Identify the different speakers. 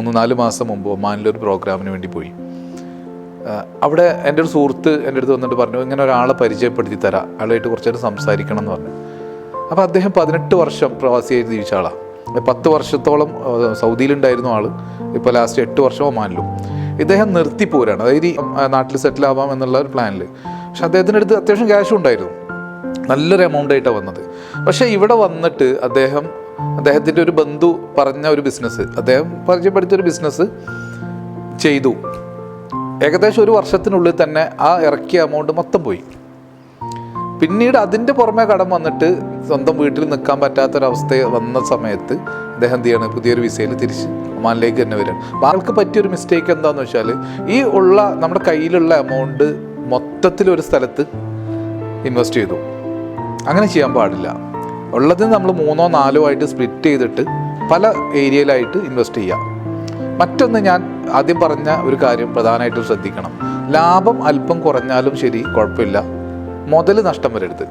Speaker 1: 3-4 മാസം മുമ്പ് ഒമാനിലൊരു പ്രോഗ്രാമിന് വേണ്ടി പോയി. അവിടെ എൻ്റെ ഒരു സുഹൃത്ത് എൻ്റെ അടുത്ത് വന്നിട്ട് പറഞ്ഞു, ഇങ്ങനെ ഒരാളെ പരിചയപ്പെടുത്തി തരാം, അയാളായിട്ട് കുറച്ച് നേരം സംസാരിക്കണം എന്ന് പറഞ്ഞു. അപ്പോൾ അദ്ദേഹം 18 വർഷം പ്രവാസിയായിട്ട് ജീവിച്ച ആളാണ്. 10 വർഷത്തോളം സൗദിയിലുണ്ടായിരുന്ന ആൾ ഇപ്പോൾ ലാസ്റ്റ് 8 വർഷം ഒമാനിലും. ഇദ്ദേഹം നിർത്തിപ്പോരാണ്, അതായത് ഈ നാട്ടിൽ സെറ്റിൽ ആവാം എന്നുള്ള ഒരു പ്ലാനിൽ. പക്ഷെ അദ്ദേഹത്തിൻ്റെ അടുത്ത് അത്യാവശ്യം ക്യാഷും ഉണ്ടായിരുന്നു, നല്ലൊരു എമൗണ്ട് ആയിട്ടാണ് വന്നത്. പക്ഷേ ഇവിടെ വന്നിട്ട് അദ്ദേഹത്തിൻ്റെ ഒരു ബന്ധു പറഞ്ഞ ഒരു ബിസിനസ്, അദ്ദേഹം പരിചയപ്പെടുത്തിയൊരു ബിസിനസ് ചെയ്തു. ഏകദേശം 1 വർഷത്തിനുള്ളിൽ തന്നെ ആ ഇറക്കിയ എമൗണ്ട് മൊത്തം പോയി. പിന്നീട് അതിൻ്റെ പുറമെ കടം വന്നിട്ട് സ്വന്തം വീട്ടിൽ നിൽക്കാൻ പറ്റാത്തൊരവസ്ഥ വന്ന സമയത്ത് അദ്ദേഹം എന്ത് ചെയ്യാണ്, പുതിയൊരു വിസയിൽ തിരിച്ച് ഒമാനിലേക്ക് തന്നെ വരികയാണ്. അപ്പോൾ ആൾക്ക് പറ്റിയൊരു മിസ്റ്റേക്ക് എന്താണെന്ന് വെച്ചാൽ, ഈ നമ്മുടെ കയ്യിലുള്ള എമൗണ്ട് മൊത്തത്തിലൊരു സ്ഥലത്ത് ഇൻവെസ്റ്റ് ചെയ്തു. അങ്ങനെ ചെയ്യാൻ പാടില്ല. ഉള്ളതിന് നമ്മൾ 3-4 ആയിട്ട് സ്പ്ലിറ്റ് ചെയ്തിട്ട് പല ഏരിയയിലായിട്ട് ഇൻവെസ്റ്റ് ചെയ്യുക. മറ്റൊന്ന്, ഞാൻ ആദ്യം പറഞ്ഞ ഒരു കാര്യം പ്രധാനമായിട്ടും ശ്രദ്ധിക്കണം. ലാഭം അല്പം കുറഞ്ഞാലും ശരി, കുഴപ്പമില്ല, മുതൽ നഷ്ടം വരരുത്.